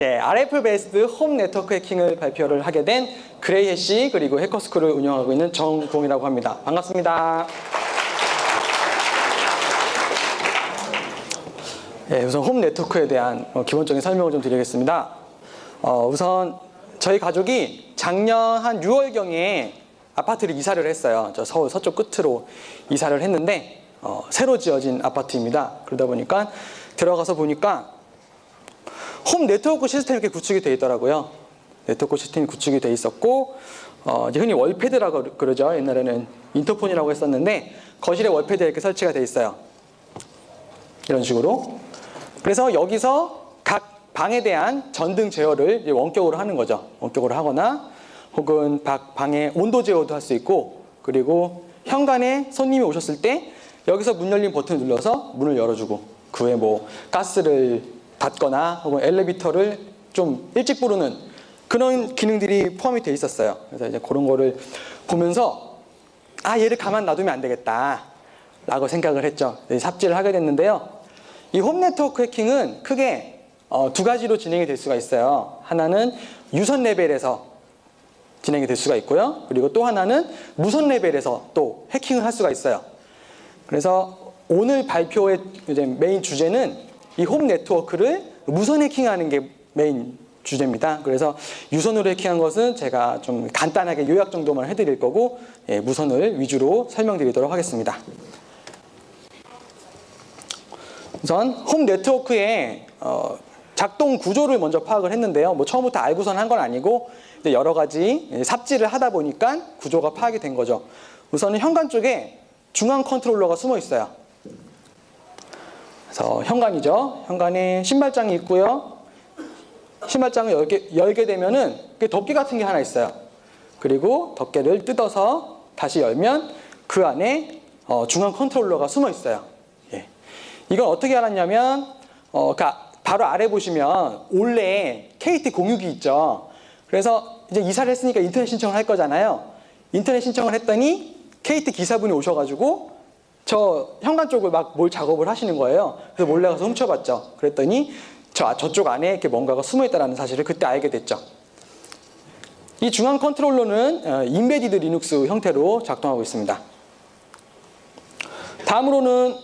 네, RF 베이스드 홈 네트워크 해킹을 발표를 하게 된 그레이 해시 그리고 해커스쿨을 운영하고 있는 정구홍이라고 합니다. 반갑습니다. 네, 우선 홈 네트워크에 대한 기본적인 설명을 좀 드리겠습니다. 우선 저희 가족이 작년 한 6월경에 아파트를 이사를 했어요. 저 서울 서쪽 끝으로 이사를 했는데 새로 지어진 아파트입니다. 그러다 보니까 들어가서 보니까 홈 네트워크 시스템이 이렇게 구축이 되어 있더라고요. 네트워크 시스템이 구축이 되어 있었고 이제 흔히 월패드라고 그러죠. 옛날에는 인터폰이라고 했었는데 거실에 월패드가 이렇게 설치가 되어 있어요. 이런 식으로. 그래서 여기서 각 방에 대한 전등 제어를 이제 원격으로 하는 거죠. 원격으로 하거나 혹은 방의 온도 제어도 할 수 있고, 그리고 현관에 손님이 오셨을 때 여기서 문 열린 버튼을 눌러서 문을 열어주고, 그 외에 뭐 가스를 닫거나 혹은 엘리베이터를 좀 일찍 부르는 그런 기능들이 포함이 돼 있었어요. 그래서 이제 그런 거를 보면서 얘를 가만 놔두면 안 되겠다 라고 생각을 했죠. 삽질을 하게 됐는데요. 이 홈 네트워크 해킹은 크게 두 가지로 진행이 될 수가 있어요. 하나는 유선 레벨에서 진행이 될 수가 있고요. 그리고 또 하나는 무선 레벨에서 또 해킹을 할 수가 있어요. 그래서 오늘 발표의 이제 메인 주제는 이 홈 네트워크를 무선 해킹하는 게 메인 주제입니다. 그래서 유선으로 해킹한 것은 제가 좀 간단하게 요약 정도만 해드릴 거고, 무선을 위주로 설명드리도록 하겠습니다. 우선 홈 네트워크의 작동 구조를 먼저 파악을 했는데요. 뭐 처음부터 알고선 한 건 아니고 이제 여러 가지 삽질을 하다 보니까 구조가 파악이 된 거죠. 우선은 현관 쪽에 중앙 컨트롤러가 숨어 있어요. 그래서 현관이죠. 현관에 신발장이 있고요. 신발장을 열게 되면은 덮개 같은 게 하나 있어요. 그리고 덮개를 뜯어서 다시 열면 그 안에 중앙 컨트롤러가 숨어 있어요. 이건 어떻게 알았냐면 바로 아래 보시면 올레에 KT 공유기 있죠. 그래서 이제 이사를 했으니까 인터넷 신청을 할 거잖아요. 인터넷 신청을 했더니 KT 기사분이 오셔가지고 저 현관 쪽을 막 뭘 작업을 하시는 거예요. 그래서 몰래 가서 훔쳐봤죠. 그랬더니 저쪽 안에 이렇게 뭔가가 숨어있다는 사실을 그때 알게 됐죠. 이 중앙 컨트롤러는 인베디드 리눅스 형태로 작동하고 있습니다. 다음으로는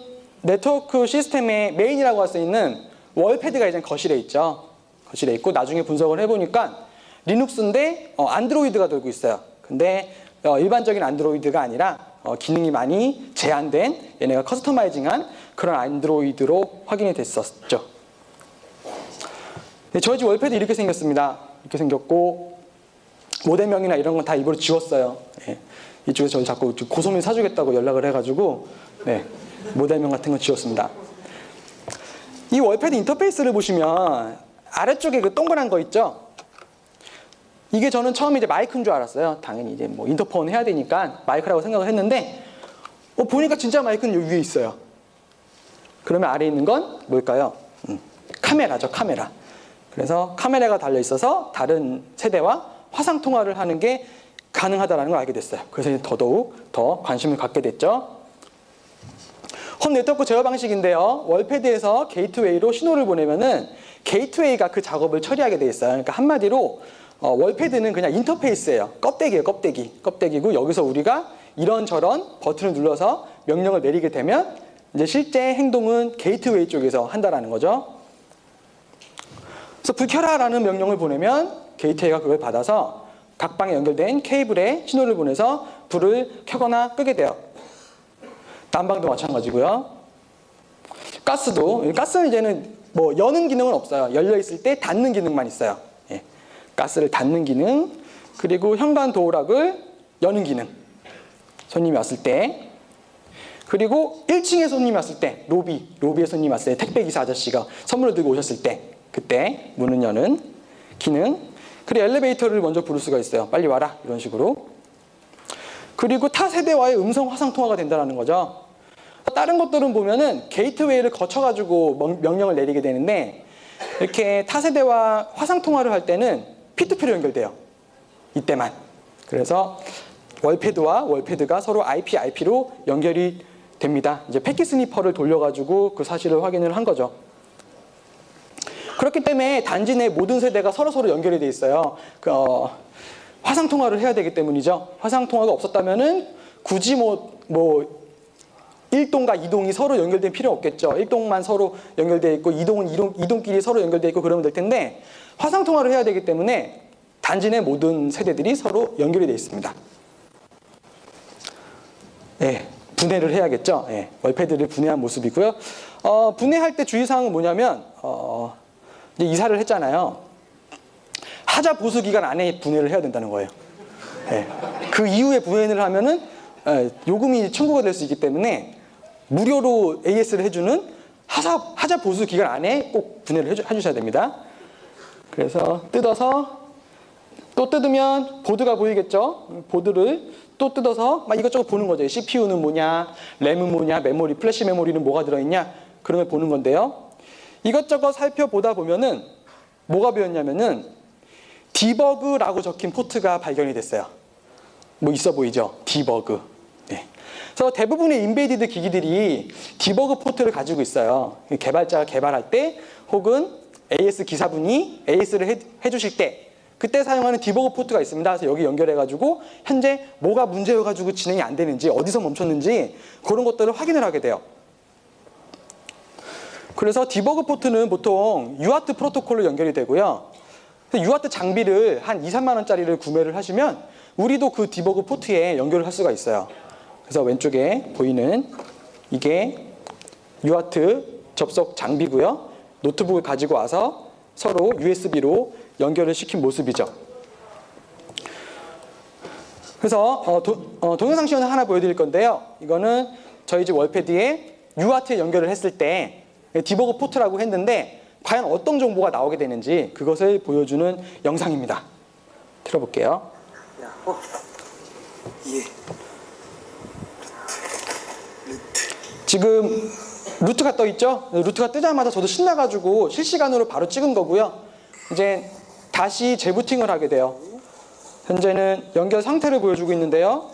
네트워크 시스템의 메인이라고 할 수 있는 월패드가 이제 거실에 있죠. 거실에 있고 나중에 분석을 해보니까 리눅스인데 안드로이드가 돌고 있어요. 근데 일반적인 안드로이드가 아니라 기능이 많이 제한된 얘네가 커스터마이징한 그런 안드로이드로 확인이 됐었죠. 저희 집 월패드 이렇게 생겼습니다. 이렇게 생겼고 모델명이나 이런 건 다 입으로 지웠어요. 이쪽에서 저희 자꾸 고소민 사주겠다고 연락을 해가지고 모델명 같은 건 지웠습니다. 이 월패드 인터페이스를 보시면 아래쪽에 그 동그란 거 있죠? 이게 저는 처음에 이제 마이크인 줄 알았어요. 당연히 이제 뭐 인터폰 해야 되니까 마이크라고 생각을 했는데 보니까 진짜 마이크는 여기 위에 있어요. 그러면 아래에 있는 건 뭘까요? 카메라죠, 카메라. 그래서 카메라가 달려 있어서 다른 세대와 화상 통화를 하는 게 가능하다는 걸 알게 됐어요. 그래서 이제 더더욱 더 관심을 갖게 됐죠. 홈 네트워크 제어 방식인데요. 월패드에서 게이트웨이로 신호를 보내면은 게이트웨이가 그 작업을 처리하게 돼 있어요. 그러니까 한마디로 월패드는 그냥 인터페이스예요. 껍데기예요, 껍데기. 껍데기고 여기서 우리가 이런저런 버튼을 눌러서 명령을 내리게 되면 이제 실제 행동은 게이트웨이 쪽에서 한다라는 거죠. 그래서 불 켜라라는 명령을 보내면 게이트웨이가 그걸 받아서 각 방에 연결된 케이블에 신호를 보내서 불을 켜거나 끄게 돼요. 난방도 마찬가지고요. 가스는 이제는 뭐 여는 기능은 없어요. 열려 있을 때 닫는 기능만 있어요. 가스를 닫는 기능, 그리고 현관 도어락을 여는 기능. 손님이 왔을 때, 그리고 1층에 손님이 왔을 때, 로비에 손님이 왔을 때, 택배기사 아저씨가 선물을 들고 오셨을 때, 그때 문을 여는 기능. 그리고 엘리베이터를 먼저 부를 수가 있어요. 빨리 와라, 이런 식으로. 그리고 타 세대와의 음성 화상 통화가 된다는 거죠. 다른 것들은 보면은 게이트웨이를 거쳐가지고 명령을 내리게 되는데, 이렇게 타 세대와 화상 통화를 할 때는 P2P로 연결돼요. 이때만. 그래서 월패드와 월패드가 서로 IP로 연결이 됩니다. 이제 패킷 스니퍼를 돌려가지고 그 사실을 확인을 한 거죠. 그렇기 때문에 단지 내 모든 세대가 서로서로 연결이 돼 있어요. 화상 통화를 해야 되기 때문이죠. 화상 통화가 없었다면은 굳이 뭐 1동과 2동이 서로 연결된 필요 없겠죠. 1동만 서로 연결되어 있고 2동은 2동끼리 서로 연결되어 있고 그러면 될 텐데, 화상 통화를 해야 되기 때문에 단지 내 모든 세대들이 서로 연결이 되어 있습니다. 네, 분해를 해야겠죠. 네, 월패드를 분해한 모습이고요. 분해할 때 주의사항은 뭐냐면, 이제 이사를 했잖아요. 하자 보수 기간 안에 분해를 해야 된다는 거예요. 네, 그 이후에 분해를 하면은 요금이 청구가 될 수 있기 때문에 무료로 AS를 해주는 하자 보수 기간 안에 꼭 분해를 해주셔야 됩니다. 그래서 뜯어서 또 뜯으면 보드가 보이겠죠? 보드를 또 뜯어서 막 이것저것 보는 거죠. CPU는 뭐냐, 램은 뭐냐, 메모리, 플래시 메모리는 뭐가 들어있냐, 그런 걸 보는 건데요. 이것저것 살펴보다 보면은 뭐가 보였냐면은 디버그라고 적힌 포트가 발견이 됐어요. 뭐 있어 보이죠? 디버그. 네. 그래서 대부분의 인베디드 기기들이 디버그 포트를 가지고 있어요. 개발자가 개발할 때 혹은 AS 기사분이 AS를 해주실 때 그때 사용하는 디버그 포트가 있습니다. 그래서 여기 연결해가지고 현재 뭐가 문제여가지고 진행이 안 되는지, 어디서 멈췄는지 그런 것들을 확인을 하게 돼요. 그래서 디버그 포트는 보통 UART 프로토콜로 연결이 되고요. UART 장비를 한 2, 3만 원짜리를 구매를 하시면 우리도 그 디버그 포트에 연결을 할 수가 있어요. 그래서 왼쪽에 보이는 이게 UART 접속 장비고요. 노트북을 가지고 와서 서로 USB로 연결을 시킨 모습이죠. 그래서 동영상 시연을 하나 보여드릴 건데요. 이거는 저희 집 월패드에 UART에 연결을 했을 때 디버그 포트라고 했는데 과연 어떤 정보가 나오게 되는지 그것을 보여주는 영상입니다. 틀어볼게요. 지금 루트가 떠 있죠? 루트가 뜨자마자 저도 신나가지고 실시간으로 바로 찍은 거고요. 이제 다시 재부팅을 하게 돼요. 현재는 연결 상태를 보여주고 있는데요.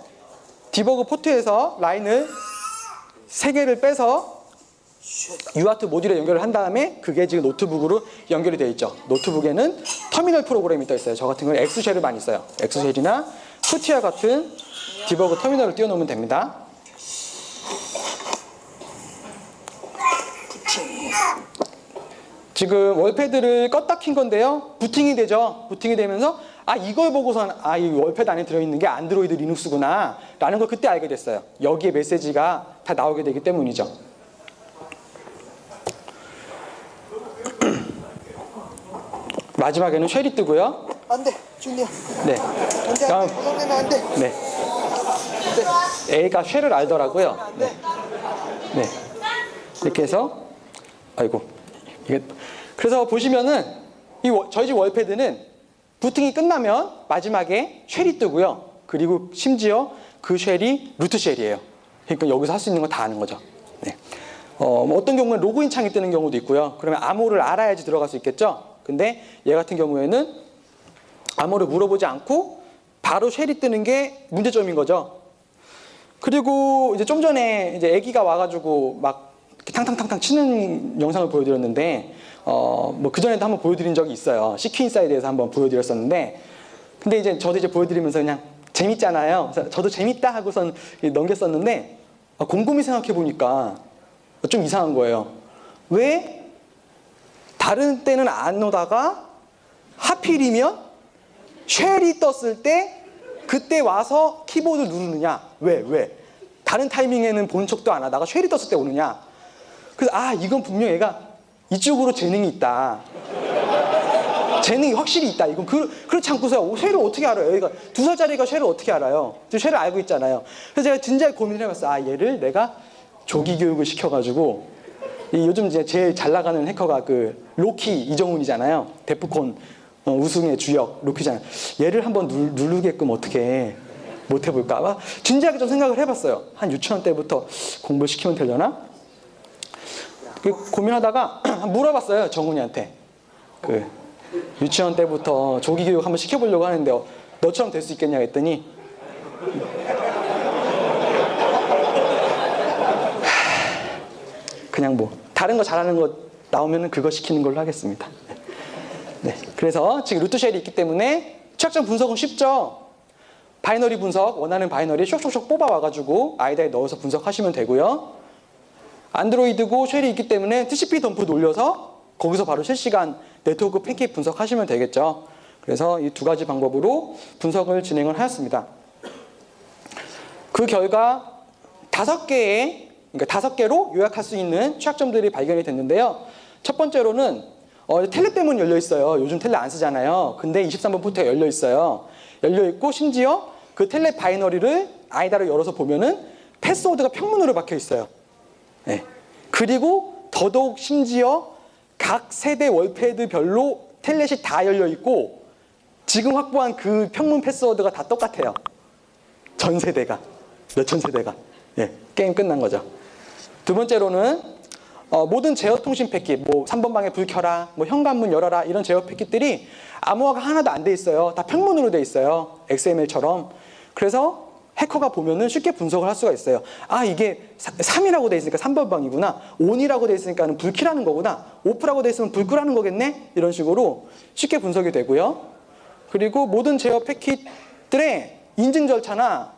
디버그 포트에서 라인을 3개를 빼서 UART 모듈에 연결을 한 다음에 그게 지금 노트북으로 연결이 되어 있죠. 노트북에는 터미널 프로그램이 떠 있어요. 저 같은 경우는 엑스쉘을 많이 써요. 엑스쉘이나 푸티아 같은 디버그 터미널을 띄워놓으면 됩니다. 지금 월패드를 껐다 킨 건데요. 부팅이 되죠. 부팅이 되면서 이걸 보고선 이 월패드 안에 들어있는 게 안드로이드 리눅스구나 라는 걸 그때 알게 됐어요. 여기에 메시지가 다 나오게 되기 때문이죠. 마지막에는 쉘이 뜨고요. 안 돼, 준이야. 네. 다음 고정되면 안 돼. 네. A가 쉘을 알더라고요. 네. 네. 이렇게 해서 이게 그래서 보시면은 저희 집 월패드는 부팅이 끝나면 마지막에 쉘이 뜨고요. 그리고 심지어 그 쉘이 루트 쉘이에요. 그러니까 여기서 할 수 있는 거 다 아는 거죠. 네. 어떤 경우는 로그인 창이 뜨는 경우도 있고요. 그러면 암호를 알아야지 들어갈 수 있겠죠. 근데 얘 같은 경우에는 암호를 물어보지 않고 바로 쉘이 뜨는 게 문제점인 거죠. 그리고 이제 좀 전에 이제 아기가 와가지고 막 탕탕탕탕 치는 영상을 보여드렸는데 뭐 그전에도 한번 보여드린 적이 있어요. CQ인사이드에서 한번 보여드렸었는데 근데 이제 저도 이제 보여드리면서 그냥 재밌잖아요. 그래서 저도 재밌다 하고선 넘겼었는데 곰곰이 생각해 보니까 좀 이상한 거예요. 왜 다른 때는 안 오다가 하필이면 쉘이 떴을 때 그때 와서 키보드 누르느냐? 왜? 다른 타이밍에는 본 척도 안 하다가 쉘이 떴을 때 오느냐? 그래서 이건 분명 얘가 이쪽으로 재능이 있다. 재능이 확실히 있다. 이건 그렇지 않고서 쉘을 어떻게 알아요? 얘가 2살짜리가 쉘을 어떻게 알아요? 저 쉘을 알고 있잖아요. 그래서 제가 진지하게 고민을 해봤어요. 얘를 내가 조기 교육을 시켜가지고 요즘 이제 제일 잘 나가는 해커가 그 로키 이정훈이잖아요. 데프콘 우승의 주역 로키잖아요. 얘를 한번 누르게끔 어떻게 못 해볼까? 진지하게 좀 생각을 해봤어요. 한 유치원 때부터 공부를 시키면 되려나? 고민하다가 물어봤어요. 정훈이한테. 유치원 때부터 조기 교육 한번 시켜보려고 하는데 너처럼 될 수 있겠냐 했더니 그냥 뭐 다른 거 잘하는 거 나오면은 그거 시키는 걸로 하겠습니다. 그래서 지금 루트 쉘이 있기 때문에 취약점 분석은 쉽죠. 바이너리 분석, 원하는 바이너리 쇽쇽쇽 뽑아와가지고 아이다에 넣어서 분석하시면 되고요. 안드로이드고 쉘이 있기 때문에 TCP 덤프 놀려서 거기서 바로 실시간 네트워크 팬케이크 분석하시면 되겠죠. 그래서 이 두 가지 방법으로 분석을 진행을 하였습니다. 그 결과 5개로 요약할 수 있는 취약점들이 발견이 됐는데요. 첫 번째로는 텔레 때문에 열려 있어요. 요즘 텔레 안 쓰잖아요. 근데 23번 포트가 열려 있어요. 열려 있고 심지어 그 텔레 바이너리를 아이다로 열어서 보면은 패스워드가 평문으로 박혀 있어요. 네. 그리고 더더욱 심지어 각 세대 월패드별로 텔넷이 다 열려 있고 지금 확보한 그 평문 패스워드가 다 똑같아요. 전 세대가. 몇천 세대가. 예, 게임 끝난 거죠. 두 번째로는 모든 제어 통신 패킷, 뭐 3번 방에 불 켜라, 뭐 현관문 열어라 이런 제어 패킷들이 암호화가 하나도 안 돼 있어요. 다 평문으로 돼 있어요. XML처럼. 그래서 해커가 보면은 쉽게 분석을 할 수가 있어요. 아, 이게 3이라고 돼 있으니까 3번 방이구나. ON이라고 돼 있으니까 불 켜라는 거구나. OFF라고 돼 있으면 불 끄라는 거겠네. 이런 식으로 쉽게 분석이 되고요. 그리고 모든 제어 패킷들의 인증 절차나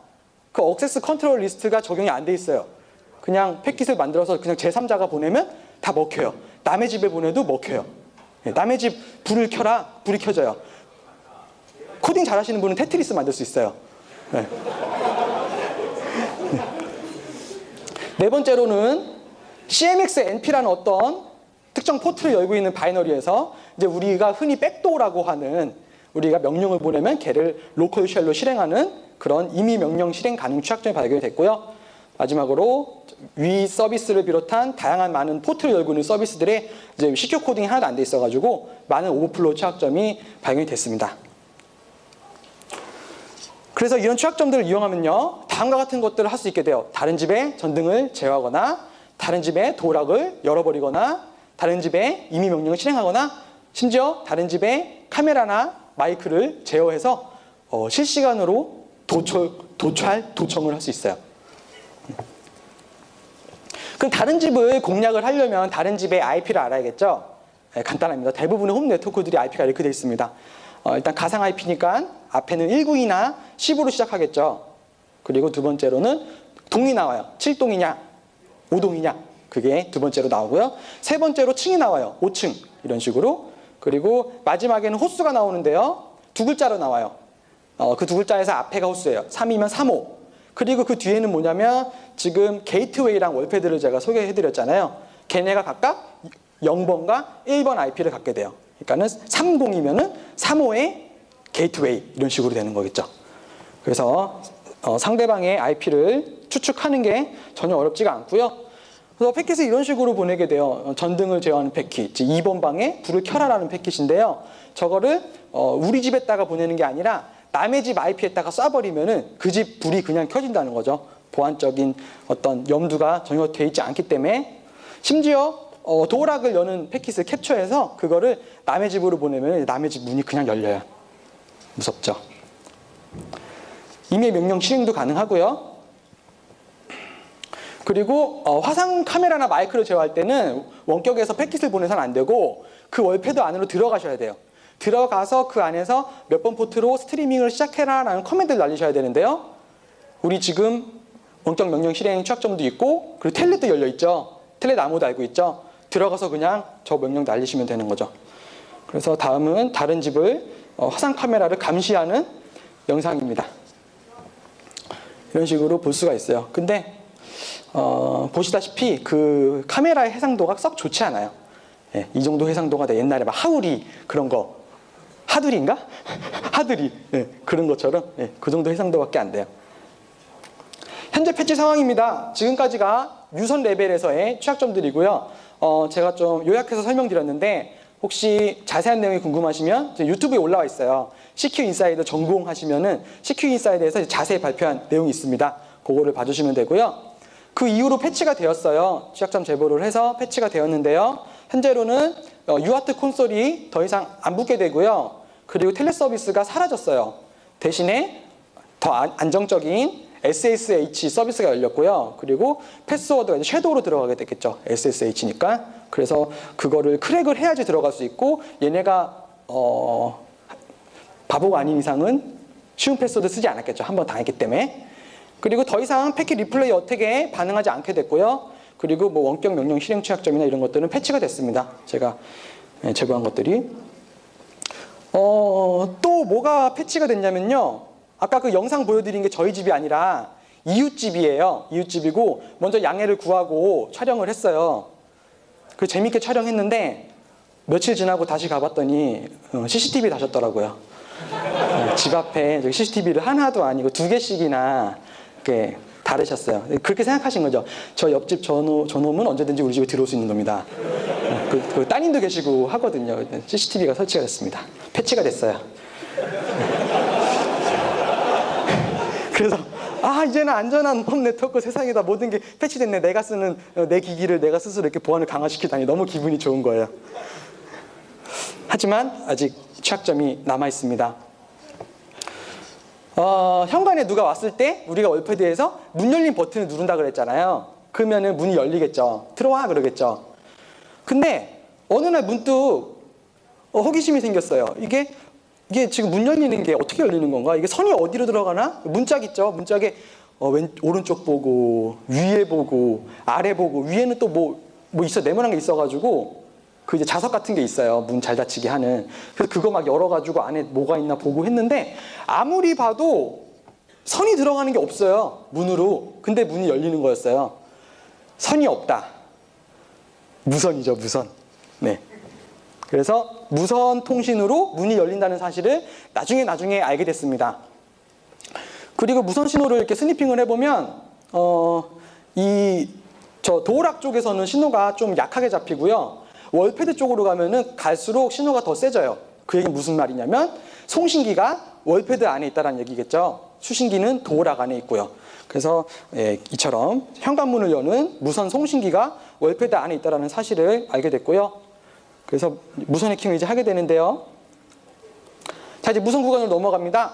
그 억세스 컨트롤 리스트가 적용이 안 돼 있어요. 그냥 패킷을 만들어서 그냥 제3자가 보내면 다 먹혀요. 남의 집에 보내도 먹혀요. 남의 집 불을 켜라, 불이 켜져요. 코딩 잘하시는 분은 테트리스 만들 수 있어요. 네. 네 번째로는 CMX-NP라는 어떤 특정 포트를 열고 있는 바이너리에서 이제 우리가 흔히 백도어라고 하는 우리가 명령을 보내면 걔를 로컬 쉘로 실행하는 그런 임의 명령 실행 가능 취약점이 발견이 됐고요. 마지막으로 위 서비스를 비롯한 다양한 많은 포트를 열고 있는 서비스들의 이제 시큐어 코딩이 하나도 안 돼 있어가지고 많은 오버플로우 취약점이 발견이 됐습니다. 그래서 이런 취약점들을 이용하면요, 다음과 같은 것들을 할 수 있게 돼요. 다른 집에 전등을 제어하거나, 다른 집에 도락을 열어버리거나, 다른 집에 임의 명령을 실행하거나, 심지어 다른 집에 카메라나 마이크를 제어해서 실시간으로 도청을 할 수 있어요. 그럼 다른 집을 공략을 하려면 다른 집의 IP를 알아야겠죠? 네, 간단합니다. 대부분의 홈 네트워크들이 IP가 이렇게 되어 있습니다. 일단 가상 IP니까 앞에는 19이나 10으로 시작하겠죠. 그리고 두 번째로는 동이 나와요. 7동이냐 5동이냐 그게 두 번째로 나오고요. 세 번째로 층이 나와요. 5층 이런 식으로. 그리고 마지막에는 호수가 나오는데요. 두 글자로 나와요. 그 두 글자에서 앞에가 호수예요. 3이면 3호. 그리고 그 뒤에는 뭐냐면 지금 게이트웨이랑 월패드를 제가 소개해드렸잖아요. 걔네가 각각 0번과 1번 IP를 갖게 돼요. 그러니까는 30이면은 3호의 게이트웨이 이런 식으로 되는 거겠죠. 그래서 상대방의 IP를 추측하는 게 전혀 어렵지가 않고요. 그래서 패킷을 이런 식으로 보내게 돼요. 전등을 제어하는 패킷, 2번 방에 불을 켜라라는 패킷인데요. 저거를 우리 집에다가 보내는 게 아니라 남의 집 IP에다가 쏴버리면은 그 집 불이 그냥 켜진다는 거죠. 보안적인 어떤 염두가 전혀 돼 있지 않기 때문에. 심지어 도어락을 여는 패킷을 캡처해서 그거를 남의 집으로 보내면 남의 집 문이 그냥 열려요. 무섭죠. 임의 명령 실행도 가능하고요. 그리고 화상 카메라나 마이크를 제어할 때는 원격에서 패킷을 보내서는 안 되고 그 월패드 안으로 들어가셔야 돼요. 들어가서 그 안에서 몇 번 포트로 스트리밍을 시작해라 라는 커맨드를 날리셔야 되는데요. 우리 지금 원격 명령 실행 취약점도 있고 그리고 텔넷도 열려있죠. 텔넷 아무도 알고 있죠. 들어가서 그냥 저 명령 날리시면 되는 거죠. 그래서 다음은 다른 집을 화상 카메라를 감시하는 영상입니다. 이런 식으로 볼 수가 있어요. 근데 보시다시피 그 카메라의 해상도가 썩 좋지 않아요. 예, 이 정도 해상도가 옛날에 막 하우리 그런 거 하두리인가? 하두리 예, 그런 것처럼 예, 그 정도 해상도밖에 안 돼요. 현재 패치 상황입니다. 지금까지가 유선 레벨에서의 취약점들이고요. 제가 좀 요약해서 설명드렸는데 혹시 자세한 내용이 궁금하시면 유튜브에 올라와 있어요. CQ 인사이더 전공하시면은 CQ 인사이더에서 자세히 발표한 내용이 있습니다. 그거를 봐주시면 되고요. 그 이후로 패치가 되었어요. 취약점 제보를 해서 패치가 되었는데요. 현재로는 UART 콘솔이 더 이상 안 붙게 되고요. 그리고 텔레 서비스가 사라졌어요. 대신에 더 안정적인 SSH 서비스가 열렸고요. 그리고 패스워드가 이제 섀도우로 들어가게 됐겠죠. SSH니까. 그래서 그거를 크랙을 해야지 들어갈 수 있고 얘네가 바보가 아닌 이상은 쉬운 패스워드 쓰지 않았겠죠. 한 번 당했기 때문에. 그리고 더 이상 패킷 리플레이 어택에 반응하지 않게 됐고요. 그리고 뭐 원격 명령 실행 취약점이나 이런 것들은 패치가 됐습니다. 제가 제보한 것들이. 또 뭐가 패치가 됐냐면요. 아까 그 영상 보여드린 게 저희 집이 아니라 이웃집이에요. 이웃집이고 먼저 양해를 구하고 촬영을 했어요. 그 재밌게 촬영했는데 며칠 지나고 다시 가봤더니 CCTV 다셨더라고요. 집 앞에 CCTV를 하나도 아니고 2개씩이나 이렇게 다르셨어요. 그렇게 생각하신 거죠. 저 옆집 저놈은 언제든지 우리 집에 들어올 수 있는 겁니다. 그 따님도 계시고 하거든요. CCTV가 설치가 됐습니다. 패치가 됐어요. 그래서 이제는 안전한 홈 네트워크 세상이다. 모든 게 패치됐네. 내가 쓰는 내 기기를 내가 스스로 이렇게 보안을 강화시키다니 너무 기분이 좋은 거예요. 하지만 아직 취약점이 남아 있습니다. 현관에 누가 왔을 때 우리가 월패드에서 문 열린 버튼을 누른다 그랬잖아요. 그러면은 문이 열리겠죠. 들어와 그러겠죠. 근데 어느 날 문득 호기심이 생겼어요. 이게 지금 문 열리는 게 어떻게 열리는 건가? 이게 선이 어디로 들어가나? 문짝 있죠. 문짝에 오른쪽 보고 위에 보고 아래 보고 위에는 또 뭐 있어 네모난 게 있어가지고 그 이제 자석 같은 게 있어요. 문 잘 닫히게 하는. 그래서 그거 막 열어가지고 안에 뭐가 있나 보고 했는데 아무리 봐도 선이 들어가는 게 없어요. 문으로. 근데 문이 열리는 거였어요. 선이 없다. 무선이죠, 무선. 네. 그래서 무선 통신으로 문이 열린다는 사실을 나중에 알게 됐습니다. 그리고 무선 신호를 이렇게 스니핑을 해보면 저 도어락 쪽에서는 신호가 좀 약하게 잡히고요. 월패드 쪽으로 가면은 갈수록 신호가 더 세져요. 그 얘기는 무슨 말이냐면 송신기가 월패드 안에 있다는 얘기겠죠. 수신기는 도어락 안에 있고요. 그래서 이처럼 현관문을 여는 무선 송신기가 월패드 안에 있다는 사실을 알게 됐고요. 그래서 무선 해킹을 이제 하게 되는데요. 자, 이제 무선 구간으로 넘어갑니다.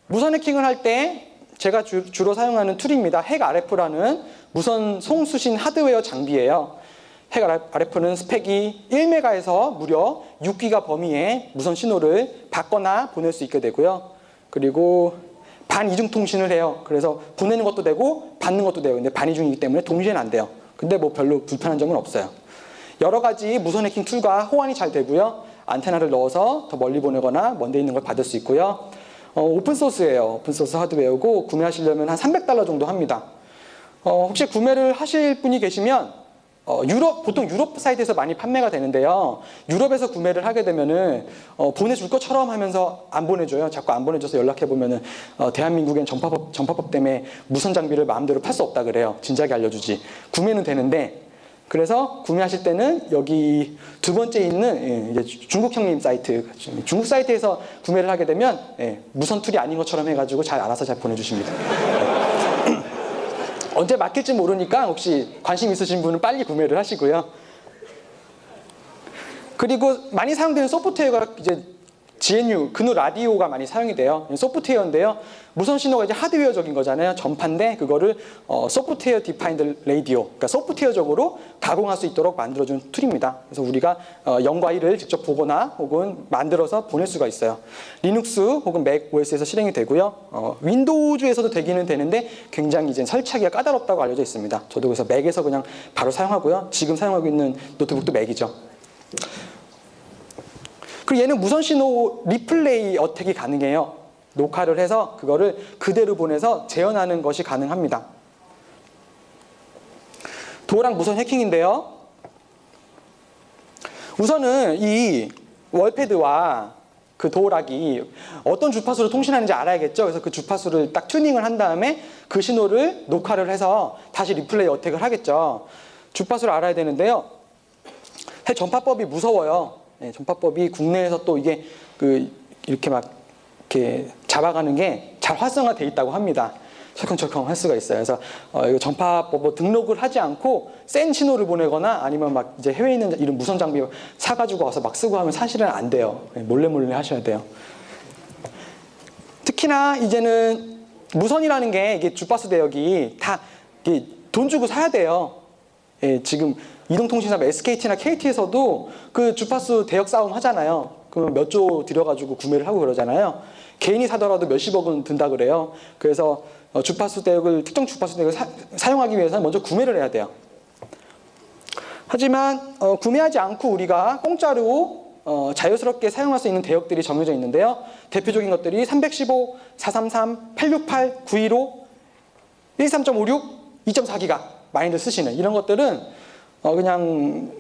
무선 해킹을 할 때 제가 주로 사용하는 툴입니다. 핵RF라는 무선 송수신 하드웨어 장비예요. 핵RF는 스펙이 1메가에서 무려 6기가 범위의 무선 신호를 받거나 보낼 수 있게 되고요. 그리고 반이중 통신을 해요. 그래서 보내는 것도 되고 받는 것도 돼요. 근데 반이중이기 때문에 동시에는 안 돼요. 근데 뭐 별로 불편한 점은 없어요. 여러 가지 무선 해킹 툴과 호환이 잘 되고요. 안테나를 넣어서 더 멀리 보내거나 먼데 있는 걸 받을 수 있고요. 오픈소스예요. 오픈소스 하드웨어고 구매하시려면 한 $300 정도 합니다. 혹시 구매를 하실 분이 계시면 보통 유럽 사이트에서 많이 판매가 되는데요. 유럽에서 구매를 하게 되면은 보내줄 것처럼 하면서 안 보내줘요. 자꾸 안 보내줘서 연락해 보면은 대한민국엔 전파법 때문에 무선 장비를 마음대로 팔 수 없다 그래요. 진작에 알려주지. 구매는 되는데. 그래서 구매하실 때는 여기 두 번째 있는 이제 중국 형님 사이트, 중국 사이트에서 구매를 하게 되면 무선 툴이 아닌 것처럼 해가지고 잘 알아서 잘 보내주십니다. 언제 맡길지 모르니까 혹시 관심 있으신 분은 빨리 구매를 하시고요. 그리고 많이 사용되는 소프트웨어가 이제 GNU, GNU 라디오가 많이 사용이 돼요. 소프트웨어인데요. 무선 신호가 이제 하드웨어적인 거잖아요. 전파인데 그거를 소프트웨어 디파인드 라디오, 그러니까 소프트웨어적으로 가공할 수 있도록 만들어준 툴입니다. 그래서 우리가 0과 1을 직접 보거나 혹은 만들어서 보낼 수가 있어요. 리눅스 혹은 맥 OS에서 실행이 되고요. 윈도우즈에서도 되기는 되는데 굉장히 이제 설치하기가 까다롭다고 알려져 있습니다. 저도 그래서 맥에서 그냥 바로 사용하고요. 지금 사용하고 있는 노트북도 맥이죠. 그리고 얘는 무선 신호 리플레이 어택이 가능해요. 녹화를 해서 그거를 그대로 보내서 재현하는 것이 가능합니다. 도어락 무선 해킹인데요. 우선은 이 월패드와 그 도어락이 어떤 주파수로 통신하는지 알아야겠죠. 그래서 그 주파수를 딱 튜닝을 한 다음에 그 신호를 녹화를 해서 다시 리플레이 어택을 하겠죠. 주파수를 알아야 되는데요. 전파법이 무서워요. 전파법이 국내에서 또 이게 이렇게 막 이렇게 잡아가는 게 잘 활성화되어 있다고 합니다. 철컹철컹 할 수가 있어요. 그래서 이거 전파법 등록을 하지 않고 센 신호를 보내거나 아니면 막 이제 해외에 있는 이런 무선 장비 사가지고 와서 막 쓰고 하면 사실은 안 돼요. 몰래 하셔야 돼요. 특히나 이제는 무선이라는 게 이게 주파수 대역이 다 돈 주고 사야 돼요. 지금 이동통신사 SKT나 KT에서도 그 주파수 대역 싸움 하잖아요. 그러면 몇 조 들여가지고 구매를 하고 그러잖아요. 개인이 사더라도 몇십억은 든다 그래요. 그래서 주파수 대역을 특정 주파수 대역을 사용하기 위해서는 먼저 구매를 해야 돼요. 하지만 구매하지 않고 우리가 공짜로 자유스럽게 사용할 수 있는 대역들이 정해져 있는데요. 대표적인 것들이 315, 433, 868, 915, 13.56, 2.4기가 많이들 쓰시는 이런 것들은 그냥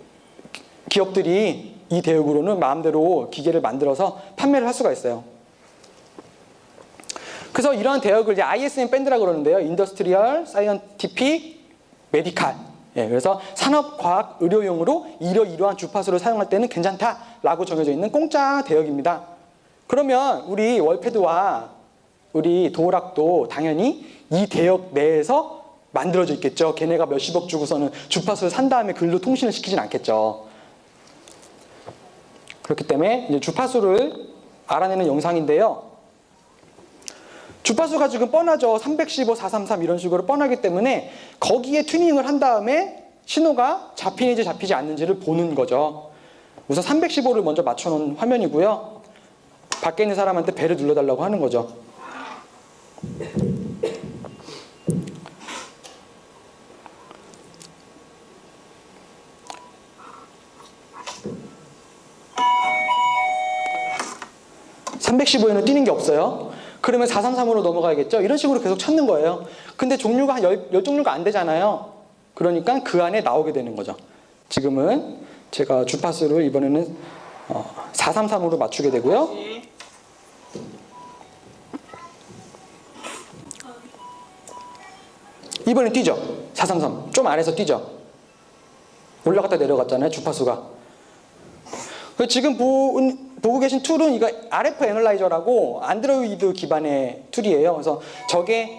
기업들이 이 대역으로는 마음대로 기계를 만들어서 판매를 할 수가 있어요. 그래서 이러한 대역을 이제 ISM 밴드라고 그러는데요. 인더스트리얼, 사이언티픽, 메디칼. 예, 그래서 산업, 과학, 의료용으로 이러한 주파수를 사용할 때는 괜찮다라고 정해져 있는 공짜 대역입니다. 그러면 우리 월패드와 우리 도어락도 당연히 이 대역 내에서 만들어져 있겠죠. 걔네가 몇십억 주고서는 주파수를 산 다음에 글로 통신을 시키진 않겠죠. 그렇기 때문에 이제 주파수를 알아내는 영상인데요. 주파수가 지금 뻔하죠. 315, 433 이런 식으로 뻔하기 때문에 거기에 튜닝을 한 다음에 신호가 잡히는지 잡히지 않는지를 보는 거죠. 우선 315를 먼저 맞춰놓은 화면이고요. 밖에 있는 사람한테 벨을 눌러달라고 하는 거죠. (315에는) 뛰는 게 없어요. 그러면 433으로 넘어가야겠죠. 이런 식으로 계속 찾는 거예요. 근데 종류가 한 10종류가 안 되잖아요. 그러니까 그 안에 나오게 되는 거죠. 지금은 제가 주파수를 이번에는 433으로 맞추게 되고요. 이번엔 뛰죠. 433. 좀 아래서 뛰죠. 올라갔다 내려갔잖아요. 주파수가. 지금 보고 계신 툴은 이거 RF 애널라이저라고 안드로이드 기반의 툴이에요. 그래서 저게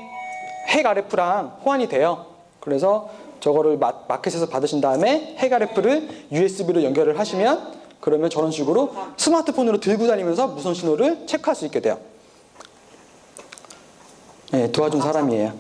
핵 RF랑 호환이 돼요. 그래서 저거를 마켓에서 받으신 다음에 핵 RF를 USB로 연결을 하시면 그러면 저런 식으로 스마트폰으로 들고 다니면서 무선 신호를 체크할 수 있게 돼요. 네, 도와준 사람이에요.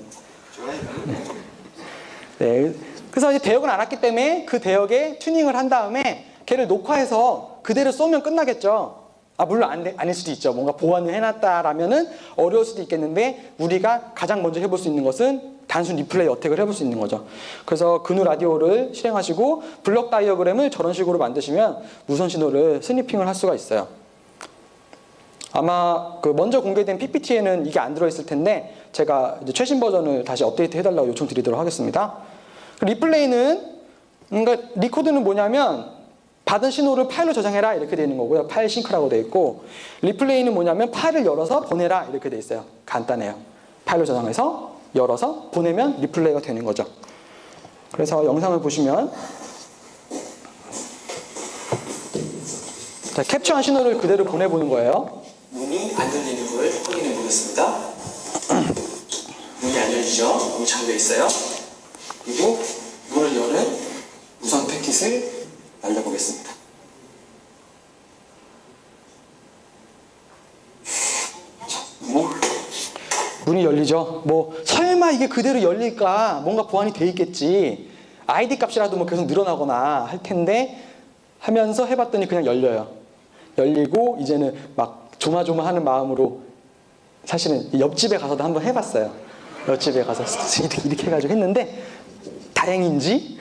네, 그래서 이제 대역은 안 왔기 때문에 그 대역에 튜닝을 한 다음에 걔를 녹화해서 그대로 쏘면 끝나겠죠. 물론 아닐 수도 있죠. 뭔가 보완을 해놨다라면은 어려울 수도 있겠는데 우리가 가장 먼저 해볼 수 있는 것은 단순 리플레이 어택을 해볼 수 있는 거죠. 그래서 그누 라디오를 실행하시고 블럭 다이어그램을 저런 식으로 만드시면 무선 신호를 스니핑을 할 수가 있어요. 아마 그 먼저 공개된 PPT에는 이게 안 들어있을 텐데 제가 이제 최신 버전을 다시 업데이트 해달라고 요청드리도록 하겠습니다. 리플레이는 그러니까 리코드는 뭐냐면 받은 신호를 파일로 저장해라 이렇게 되어 있는 거고요. 파일 싱크라고 되어 있고 리플레이는 뭐냐면 파일을 열어서 보내라 이렇게 되어 있어요. 간단해요. 파일로 저장해서 열어서 보내면 리플레이가 되는 거죠. 그래서 영상을 보시면 자, 캡처한 신호를 그대로 보내보는 거예요. 문이 안 열리는 걸 확인해 보겠습니다. 문이 안 열리죠? 문이 잠겨 있어요. 그리고 문을 여는 무선 패킷을 날려보겠습니다. 문이 열리죠. 설마 이게 그대로 열릴까? 뭔가 보완이 돼 있겠지. ID 값이라도 계속 늘어나거나 할 텐데 하면서 해봤더니 그냥 열려요. 열리고 이제는 막 조마조마하는 마음으로 사실은 옆집에 가서도 한번 해봤어요. 옆집에 가서 이렇게 해가지고 했는데 다행인지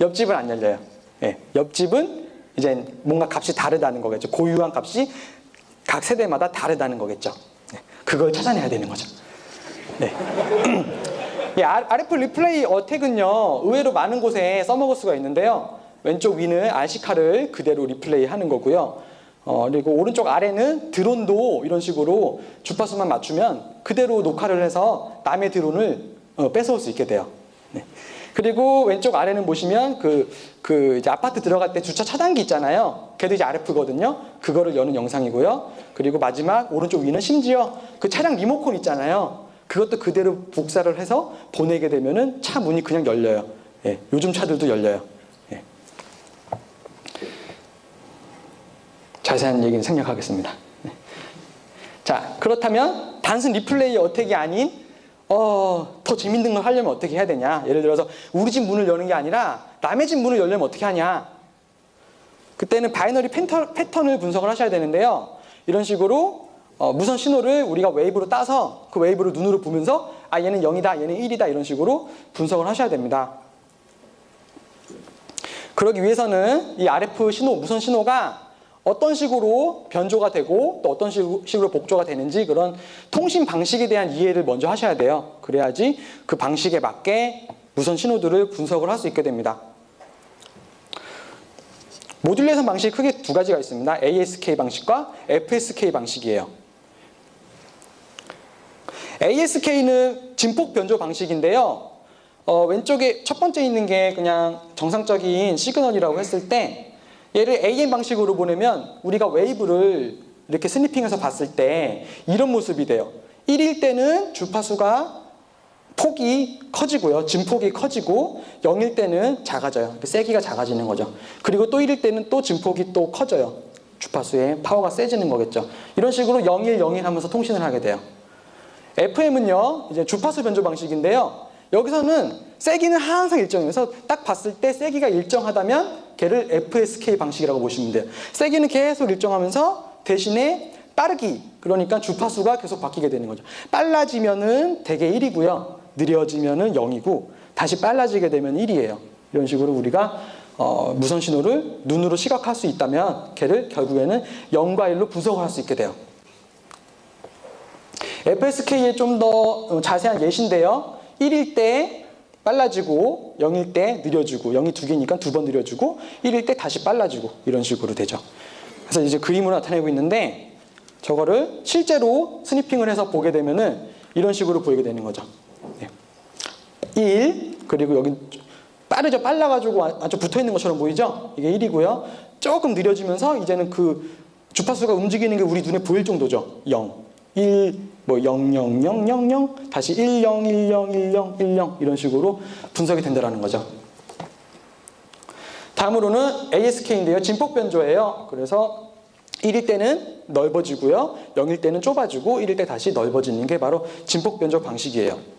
옆집은 안 열려요. 네, 옆집은 이제 뭔가 값이 다르다는 거겠죠. 고유한 값이 각 세대마다 다르다는 거겠죠. 네, 그걸 찾아내야 되는 거죠. 네. RF 리플레이 어택은요 의외로 많은 곳에 써먹을 수가 있는데요. 왼쪽 위는 RC카를 그대로 리플레이 하는 거고요. 그리고 오른쪽 아래는 드론도 이런 식으로 주파수만 맞추면 그대로 녹화를 해서 남의 드론을 뺏어올 수 있게 돼요. 네. 그리고 왼쪽 아래는 보시면 이제 아파트 들어갈 때 주차 차단기 있잖아요. 걔도 이제 RF거든요. 그거를 여는 영상이고요. 그리고 마지막 오른쪽 위는 심지어 그 차량 리모컨 있잖아요. 그것도 그대로 복사를 해서 보내게 되면은 차 문이 그냥 열려요. 예, 요즘 차들도 열려요. 예. 자세한 얘기는 생략하겠습니다. 네. 자, 그렇다면 단순 리플레이 어택이 아닌 더 재밌는 걸 하려면 어떻게 해야 되냐? 예를 들어서 우리 집 문을 여는 게 아니라 남의 집 문을 열려면 어떻게 하냐? 그때는 바이너리 패턴을 분석을 하셔야 되는데요. 이런 식으로 무선 신호를 우리가 웨이브로 따서 그 웨이브를 눈으로 보면서 아 얘는 0이다, 얘는 1이다 이런 식으로 분석을 하셔야 됩니다. 그러기 위해서는 이 RF 신호, 무선 신호가 어떤 식으로 변조가 되고 또 어떤 식으로 복조가 되는지 그런 통신 방식에 대한 이해를 먼저 하셔야 돼요. 그래야지 그 방식에 맞게 무선 신호들을 분석을 할 수 있게 됩니다. 모듈레이션 방식이 크게 두 가지가 있습니다. ASK 방식과 FSK 방식이에요. ASK는 진폭 변조 방식인데요. 왼쪽에 첫 번째 있는 게 그냥 정상적인 시그널이라고 했을 때 얘를 AM 방식으로 보내면 우리가 웨이브를 이렇게 스니핑해서 봤을 때 이런 모습이 돼요. 1일 때는 주파수가 폭이 커지고요. 진폭이 커지고 0일 때는 작아져요. 세기가 작아지는 거죠. 그리고 또 1일 때는 또 진폭이 또 커져요. 주파수의 파워가 세지는 거겠죠. 이런 식으로 0일, 0일 하면서 통신을 하게 돼요. FM은요, 이제 주파수 변조 방식인데요. 여기서는 세기는 항상 일정해요. 그래서 딱 봤을 때 세기가 일정하다면 걔를 FSK 방식이라고 보시면 돼요. 세기는 계속 일정하면서 대신에 빠르기, 그러니까 주파수가 계속 바뀌게 되는 거죠. 빨라지면은 대개 1이고요. 느려지면은 0이고 다시 빨라지게 되면 1이에요. 이런 식으로 우리가 무선 신호를 눈으로 시각할 수 있다면 걔를 결국에는 0과 1로 분석을 할 수 있게 돼요. FSK의 좀 더 자세한 예시인데요. 1일 때 빨라지고 0일 때 느려지고 0이 두 개니까 두 번 느려지고 1일 때 다시 빨라지고 이런 식으로 되죠. 그래서 이제 그림으로 나타내고 있는데 저거를 실제로 스니핑을 해서 보게 되면은 이런 식으로 보이게 되는 거죠. 1 그리고 여기 빠르죠. 빨라가지고 아주 붙어있는 것처럼 보이죠. 이게 1이고요. 조금 느려지면서 이제는 그 주파수가 움직이는 게 우리 눈에 보일 정도죠. 0, 1, 뭐 0, 0, 0, 0, 0 다시 1, 0, 1, 0, 1, 0, 1, 0 이런 식으로 분석이 된다는 거죠. 다음으로는 ASK인데요. 진폭 변조예요. 그래서 1일 때는 넓어지고요. 0일 때는 좁아지고 1일 때 다시 넓어지는 게 바로 진폭 변조 방식이에요.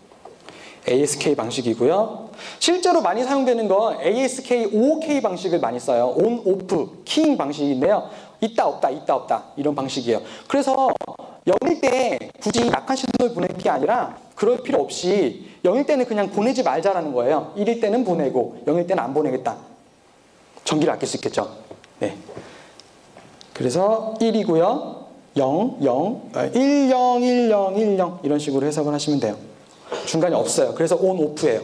ASK 방식이고요. 실제로 많이 사용되는 건 ASK OOK 방식을 많이 써요. 온, 오프, 키잉 방식인데요. 있다 없다 있다 없다 이런 방식이에요. 그래서 0일 때 굳이 약한 신호를 보낼 게 아니라 그럴 필요 없이 0일 때는 그냥 보내지 말자라는 거예요. 1일 때는 보내고 0일 때는 안 보내겠다. 전기를 아낄 수 있겠죠. 네. 그래서 1이고요. 0, 0, 1, 0, 1, 0, 1, 0 이런 식으로 해석을 하시면 돼요. 중간이 없어요. 그래서 온, 오프예요.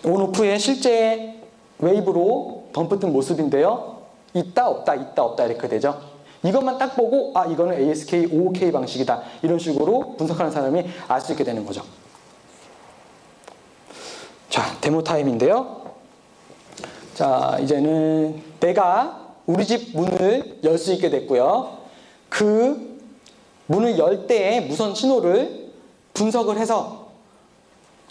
온, 오프의 실제 웨이브로 덤프 뜬 모습인데요. 있다, 없다, 있다, 없다 이렇게 되죠. 이것만 딱 보고 아 이거는 ASK, OOK 방식이다. 이런 식으로 분석하는 사람이 알 수 있게 되는 거죠. 자, 데모 타임인데요. 자, 이제는 내가 우리 집 문을 열 수 있게 됐고요. 그 문을 열 때의 무선 신호를 분석을 해서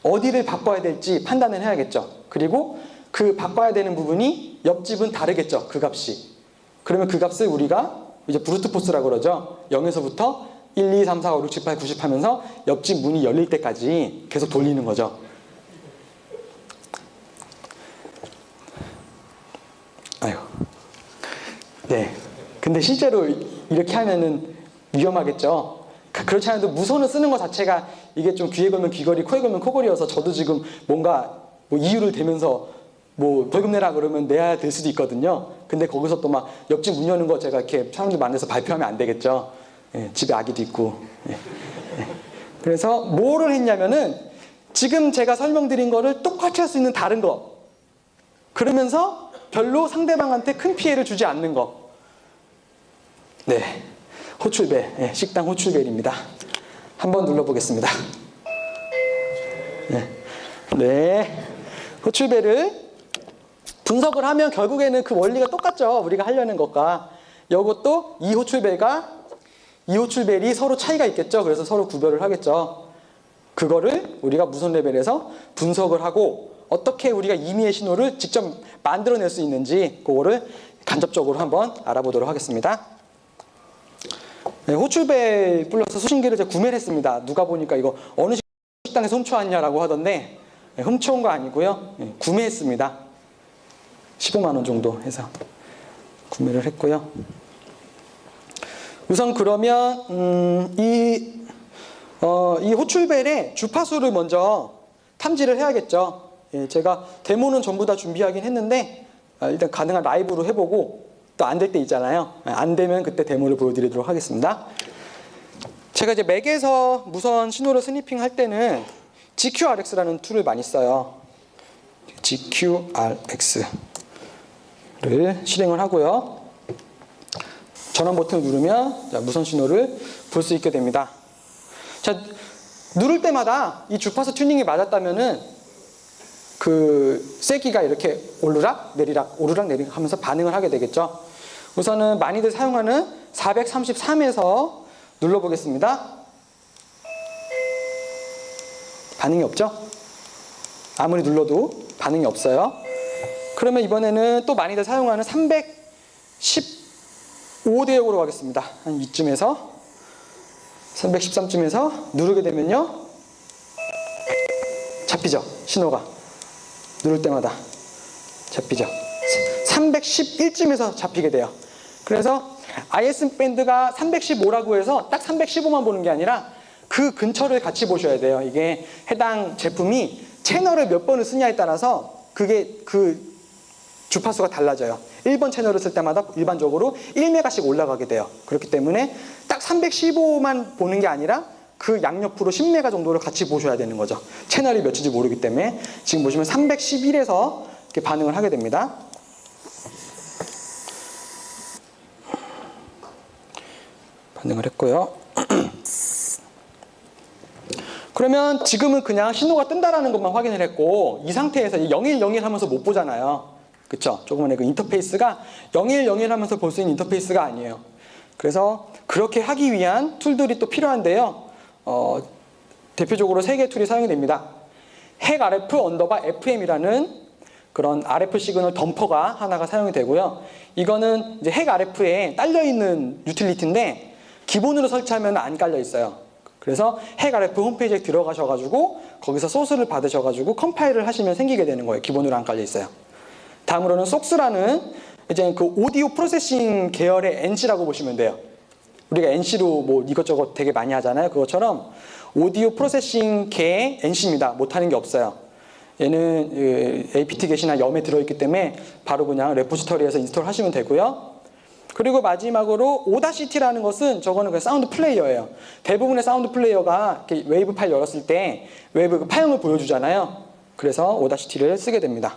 어디를 바꿔야 될지 판단을 해야겠죠. 그리고 그 바꿔야 되는 부분이 옆집은 다르겠죠. 그 값이. 그러면 그 값을 우리가 이제 브루트 포스라고 그러죠. 0에서부터 1, 2, 3, 4, 5, 6, 7, 8, 90 하면서 옆집 문이 열릴 때까지 계속 돌리는 거죠. 아유. 네. 근데 실제로 이렇게 하면은 위험하겠죠. 그렇지 않아도 무선을 쓰는 것 자체가 이게 좀 귀에 걸면 귀걸이, 코에 걸면 코걸이여서 저도 지금 뭔가 뭐 이유를 대면서 뭐 벌금 내라 그러면 내야 될 수도 있거든요. 근데 거기서 또 막 옆집 문 여는 거 제가 이렇게 사람들 만나서 발표하면 안 되겠죠. 예, 집에 아기도 있고. 예, 예. 그래서 뭐를 했냐면은 지금 제가 설명드린 거를 똑같이 할 수 있는 다른 거. 그러면서 별로 상대방한테 큰 피해를 주지 않는 거. 네. 호출벨, 예, 식당 호출벨입니다. 한번 눌러보겠습니다. 네. 네. 호출벨을 분석을 하면 결국에는 그 원리가 똑같죠. 우리가 하려는 것과. 이것도 이 호출벨이 서로 차이가 있겠죠. 그래서 서로 구별을 하겠죠. 그거를 우리가 무선 레벨에서 분석을 하고 어떻게 우리가 임의의 신호를 직접 만들어낼 수 있는지 그거를 간접적으로 한번 알아보도록 하겠습니다. 네, 호출벨 플러스 수신기를 제가 구매를 했습니다. 누가 보니까 이거 어느 식당에서 훔쳐왔냐라고 하던데 네, 훔쳐온 거 아니고요. 네, 구매했습니다. 15만 원 정도 해서 구매를 했고요. 우선 그러면 이 호출벨의 주파수를 먼저 탐지를 해야겠죠. 예, 제가 데모는 전부 다 준비하긴 했는데 일단 가능한 라이브로 해보고 또 안 될 때 있잖아요. 안 되면 그때 데모를 보여드리도록 하겠습니다. 제가 이제 맥에서 무선 신호를 스니핑 할 때는 GQRX라는 툴을 많이 써요. GQRX를 실행을 하고요. 전원 버튼을 누르면 무선 신호를 볼 수 있게 됩니다. 자, 누를 때마다 이 주파수 튜닝이 맞았다면은 그 세기가 이렇게 오르락 내리락 오르락 내리락 하면서 반응을 하게 되겠죠. 우선은 많이들 사용하는 433에서 눌러보겠습니다. 반응이 없죠? 아무리 눌러도 반응이 없어요. 그러면 이번에는 또 많이들 사용하는 315대역으로 가겠습니다. 한 이쯤에서 313쯤에서 누르게 되면요, 잡히죠? 신호가 누를 때마다 잡히죠. 311쯤에서 잡히게 돼요. 그래서 IS 밴드가 315라고 해서 딱 315만 보는 게 아니라 그 근처를 같이 보셔야 돼요. 이게 해당 제품이 채널을 몇 번을 쓰냐에 따라서 그게 그 주파수가 달라져요. 1번 채널을 쓸 때마다 일반적으로 1메가씩 올라가게 돼요. 그렇기 때문에 딱 315만 보는 게 아니라 그 양옆으로 10메가 정도를 같이 보셔야 되는 거죠. 채널이 몇인지 모르기 때문에 지금 보시면 311에서 이렇게 반응을 하게 됩니다. 반응을 했고요. 그러면 지금은 그냥 신호가 뜬다라는 것만 확인을 했고, 이 상태에서 0101 하면서 못 보잖아요. 그쵸? 조금만의 그 인터페이스가 0101 하면서 볼 수 있는 인터페이스가 아니에요. 그래서 그렇게 하기 위한 툴들이 또 필요한데요. 대표적으로 3개의 툴이 사용이 됩니다. HEC-RF_FM이라는 그런 RF 시그널 덤퍼가 하나가 사용이 되고요. 이거는 이제 HEC-RF에 딸려있는 유틸리티인데 기본으로 설치하면 안 깔려 있어요. 그래서 HEC-RF 홈페이지에 들어가셔가지고 거기서 소스를 받으셔가지고 컴파일을 하시면 생기게 되는 거예요. 기본으로 안 깔려 있어요. 다음으로는 SOX라는 이제 그 오디오 프로세싱 계열의 NC라고 보시면 돼요. 우리가 NC로 뭐 이것저것 되게 많이 하잖아요. 그것처럼 오디오 프로세싱 계의 NC입니다. 못하는 게 없어요. 얘는 APT 겟이나 염에 들어있기 때문에 바로 그냥 레포지터리에서 인스톨 하시면 되고요. 그리고 마지막으로 오다시티라는 것은 저거는 그 사운드 플레이어예요. 대부분의 사운드 플레이어가 이렇게 웨이브 파일 열었을 때 웨이브 그 파형을 보여주잖아요. 그래서 오다시티를 쓰게 됩니다.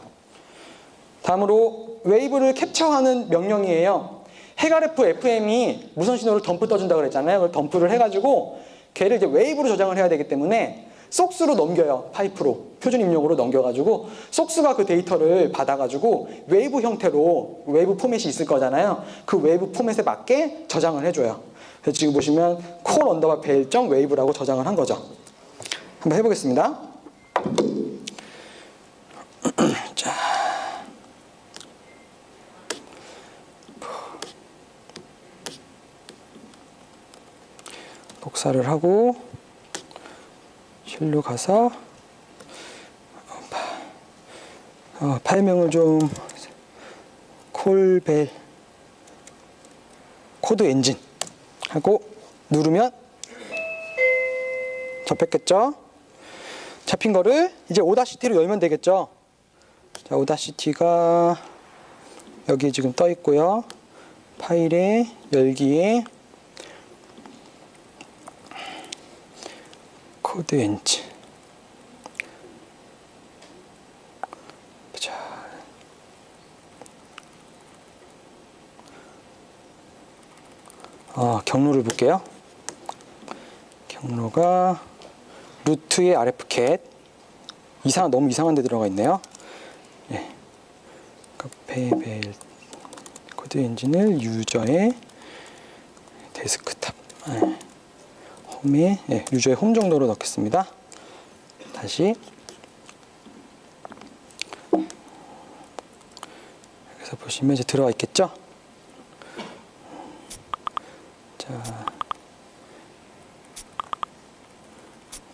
다음으로 웨이브를 캡처하는 명령이에요. HEC-RF FM이 무선 신호를 덤프 떠준다고 그랬잖아요. 그걸 덤프를 해가지고 걔를 이제 웨이브로 저장을 해야 되기 때문에 속스로 넘겨요. 파이프로 표준 입력으로 넘겨가지고 속스가 그 데이터를 받아가지고 웨이브 형태로 웨이브 포맷이 있을 거잖아요. 그 웨이브 포맷에 맞게 저장을 해줘요. 그래서 지금 보시면 core_bail.wave라고 저장을 한 거죠. 한번 해보겠습니다. 자, 복사를 하고 실로 가서 파일명을 좀 콜벨 코드 엔진 하고 누르면 접했겠죠? 잡힌 거를 이제 오다시티로 열면 되겠죠? 자, 오다시티가 여기 지금 떠 있고요. 파일에 열기에 코드 엔진. 자, 경로를 볼게요. 경로가 루트의 RF캣. 너무 이상한 데 들어가 있네요. 예. 카페 베일 코드 엔진을 유저의 데스크탑. 예. 홈에, 예, 유저의 홈 정도로 넣겠습니다. 다시. 여기서 보시면 이제 들어가 있겠죠? 자.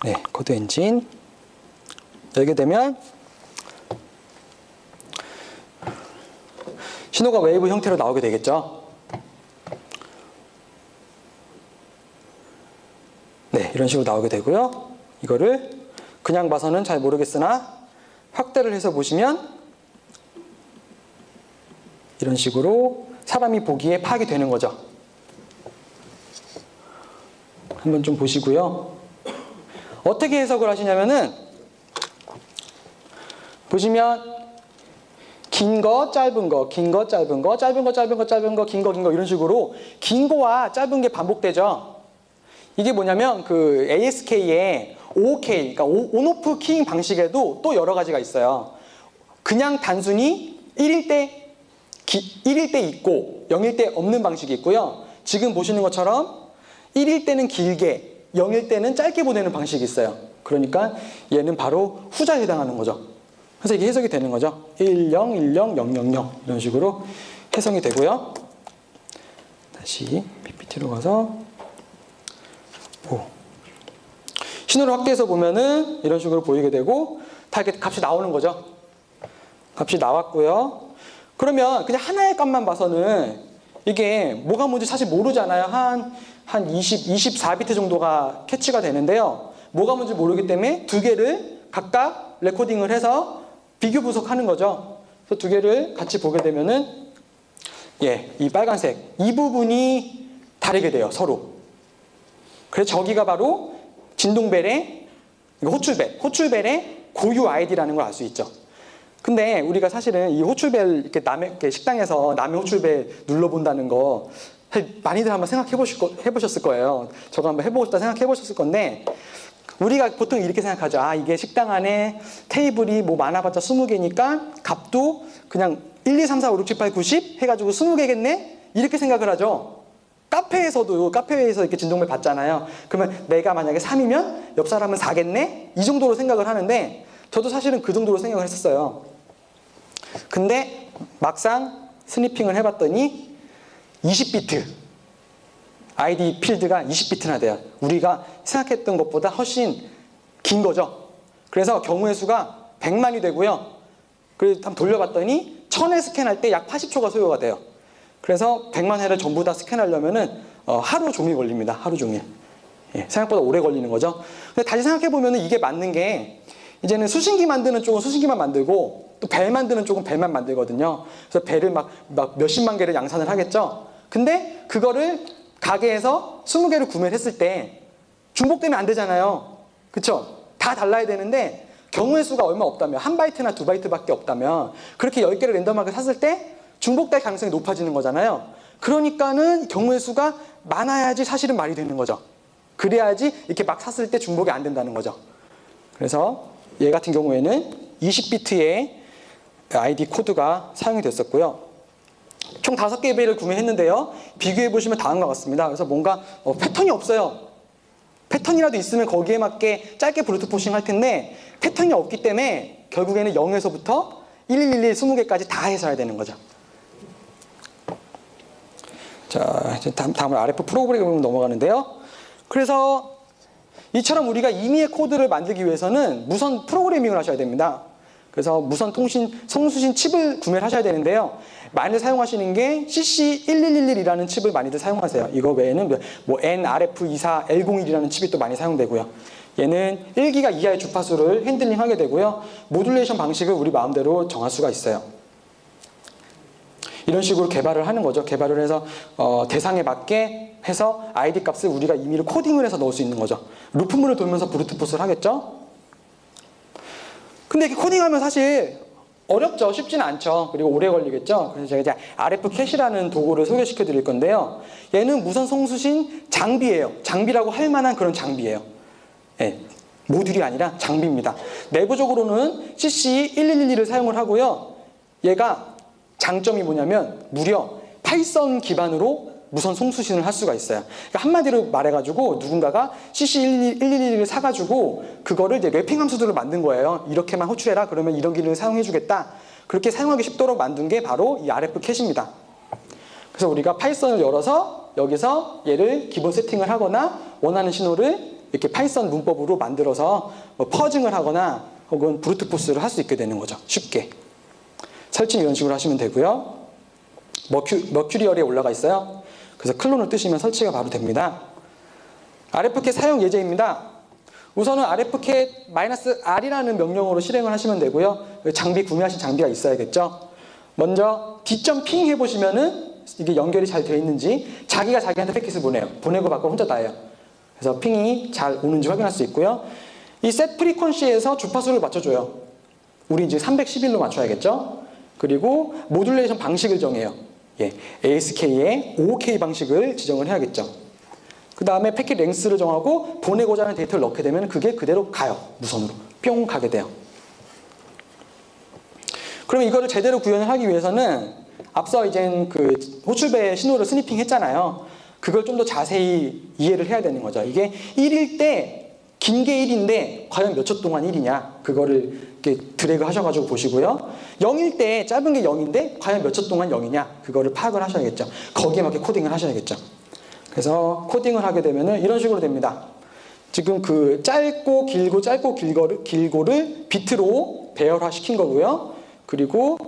네, 코드 엔진. 열게 되면 신호가 웨이브 형태로 나오게 되겠죠. 네, 이런 식으로 나오게 되고요. 이거를 그냥 봐서는 잘 모르겠으나 확대를 해서 보시면 이런 식으로 사람이 보기에 파악이 되는 거죠. 한번 좀 보시고요. 어떻게 해석을 하시냐면은 보시면 긴 거, 짧은 거, 긴 거, 짧은 거, 짧은 거, 짧은 거, 짧은 거, 긴 거, 긴 거 이런 식으로 긴 거와 짧은 게 반복되죠. 이게 뭐냐면 그 ASK의 OK, 그러니까 온오프 키잉 방식에도 또 여러 가지가 있어요. 그냥 단순히 1일 때 있고 0일 때 없는 방식이 있고요. 지금 보시는 것처럼 1일 때는 길게, 0일 때는 짧게 보내는 방식이 있어요. 그러니까 얘는 바로 후자에 해당하는 거죠. 그래서 이게 해석이 되는 거죠. 10, 10, 000 이런 식으로 해석이 되고요. 다시 PPT로 가서 신호를 확대해서 보면은 이런 식으로 보이게 되고 다 이렇게 값이 나오는 거죠. 값이 나왔고요. 그러면 그냥 하나의 값만 봐서는 이게 뭐가 뭔지 사실 모르잖아요. 한 24비트 정도가 캐치가 되는데요. 뭐가 뭔지 모르기 때문에 두 개를 각각 레코딩을 해서 비교 분석하는 거죠. 그래서 두 개를 같이 보게 되면은 이 빨간색 이 부분이 다르게 돼요. 서로. 그래서 저기가 바로 진동벨의 호출벨의 고유 아이디라는 걸 알 수 있죠. 근데 우리가 사실은 이 호출벨 이렇게 식당에서 남의 호출벨 눌러본다는 거 많이들 한번 해보셨을 거예요. 저도 한번 해보고 싶다 생각해 보셨을 건데 우리가 보통 이렇게 생각하죠. 아, 이게 식당 안에 테이블이 뭐 많아봤자 20개니까 값도 그냥 1, 2, 3, 4, 5, 6, 7, 8, 90 해가지고 20개겠네? 이렇게 생각을 하죠. 카페에서 이렇게 진동벨 받잖아요. 그러면 내가 만약에 3이면 옆 사람은 4겠네? 이 정도로 생각을 하는데 저도 사실은 그 정도로 생각을 했었어요. 근데 막상 스니핑을 해봤더니 20비트 아이디 필드가 20비트나 돼요. 우리가 생각했던 것보다 훨씬 긴 거죠. 그래서 경우의 수가 100만이 되고요. 그래서 한번 돌려봤더니 1000회 스캔할 때 약 80초가 소요가 돼요. 그래서 100만 회를 전부 다 스캔하려면은 하루 종일 걸립니다. 하루 종일. 생각보다 오래 걸리는 거죠. 근데 다시 생각해보면은 이게 맞는 게 이제는 수신기 만드는 쪽은 수신기만 만들고 또 벨 만드는 쪽은 벨만 만들거든요. 그래서 벨을 막 몇십만 개를 양산을 하겠죠. 근데 그거를 가게에서 20개를 구매를 했을 때 중복되면 안 되잖아요. 그쵸? 다 달라야 되는데 경우의 수가 얼마 없다면 1바이트나 2바이트밖에 없다면 그렇게 10개를 랜덤하게 샀을 때 중복될 가능성이 높아지는 거잖아요. 그러니까는 경우의 수가 많아야지 사실은 말이 되는 거죠. 그래야지 이렇게 막 샀을 때 중복이 안 된다는 거죠. 그래서 얘 같은 경우에는 20비트의 아이디 코드가 사용이 됐었고요. 총 5개의 벨을 구매했는데요. 비교해보시면 다음과 같습니다. 그래서 뭔가 패턴이 없어요. 패턴이라도 있으면 거기에 맞게 짧게 브루트 포싱 할 텐데 패턴이 없기 때문에 결국에는 0에서부터 1111 20개까지 다 해서야 되는 거죠. 자, 이제 다음은 RF 프로그래밍으로 넘어가는데요. 그래서 이처럼 우리가 임의의 코드를 만들기 위해서는 무선 프로그래밍을 하셔야 됩니다. 그래서 무선 통신 송수신 칩을 구매를 하셔야 되는데요. 많이들 사용하시는 게 CC1111이라는 칩을 많이들 사용하세요. 이거 외에는 뭐 NRF24L01이라는 칩이 또 많이 사용되고요. 얘는 1기가 이하의 주파수를 핸들링하게 되고요. 모듈레이션 방식을 우리 마음대로 정할 수가 있어요. 이런 식으로 개발을 하는 거죠. 개발을 해서 대상에 맞게 해서 아이디 값을 우리가 임의로 코딩을 해서 넣을 수 있는 거죠. 루프문을 돌면서 브루트 포스를 하겠죠. 근데 이렇게 코딩하면 사실 어렵죠. 쉽지는 않죠. 그리고 오래 걸리겠죠. 그래서 제가 이제 RF 캣이라는 도구를 소개시켜 드릴 건데요. 얘는 무선 송수신 장비예요. 장비라고 할 만한 그런 장비예요. 모듈이 아니라 장비입니다. 내부적으로는 CC1111을 사용을 하고요. 얘가 장점이 뭐냐면 무려 파이썬 기반으로 무선 송수신을 할 수가 있어요. 그러니까 한마디로 말해가지고 누군가가 CC1111을 사가지고 그거를 이제 래핑 함수들을 만든 거예요. 이렇게만 호출해라. 그러면 이런 기능을 사용해주겠다. 그렇게 사용하기 쉽도록 만든 게 바로 이 RF 캣입니다. 그래서 우리가 파이썬을 열어서 여기서 얘를 기본 세팅을 하거나 원하는 신호를 이렇게 파이썬 문법으로 만들어서 뭐 퍼징을 하거나 혹은 브루트 포스를 할 수 있게 되는 거죠. 쉽게. 설치 이런 식으로 하시면 되고요. 머큐리얼에 올라가 있어요. 그래서 클론을 뜨시면 설치가 바로 됩니다. RF캣 사용 예제입니다. 우선은 RF캣-R이라는 명령어로 실행을 하시면 되고요. 장비 구매하신 장비가 있어야겠죠. 먼저 뒷점핑 해보시면은 이게 연결이 잘 되어 있는지 자기가 자기한테 패킷을 보내요. 보내고 받고 혼자 다 해요. 그래서 핑이 잘 오는지 확인할 수 있고요. 이 셋 프리퀀시에서 주파수를 맞춰줘요. 우리 이제 311로 맞춰야겠죠. 그리고 모듈레이션 방식을 정해요. ASK의 5OK 방식을 지정을 해야겠죠. 그 다음에 패킷 랭스를 정하고 보내고자 하는 데이터를 넣게 되면 그게 그대로 가요. 무선으로 뿅 가게 돼요. 그러면 이거를 제대로 구현을 하기 위해서는 앞서 이제 그 호출배 신호를 스니핑 했잖아요. 그걸 좀 더 자세히 이해를 해야 되는 거죠. 이게 1일 때 긴 게 1인데 과연 몇 초 동안 1이냐 그거를 이렇게 드래그 하셔가지고 보시고요. 0일 때 짧은 게 0인데 과연 몇 초 동안 0이냐 그거를 파악을 하셔야겠죠. 거기에 맞게 코딩을 하셔야겠죠. 그래서 코딩을 하게 되면은 이런 식으로 됩니다. 지금 그 짧고 길고 짧고 길고를 비트로 배열화 시킨 거고요. 그리고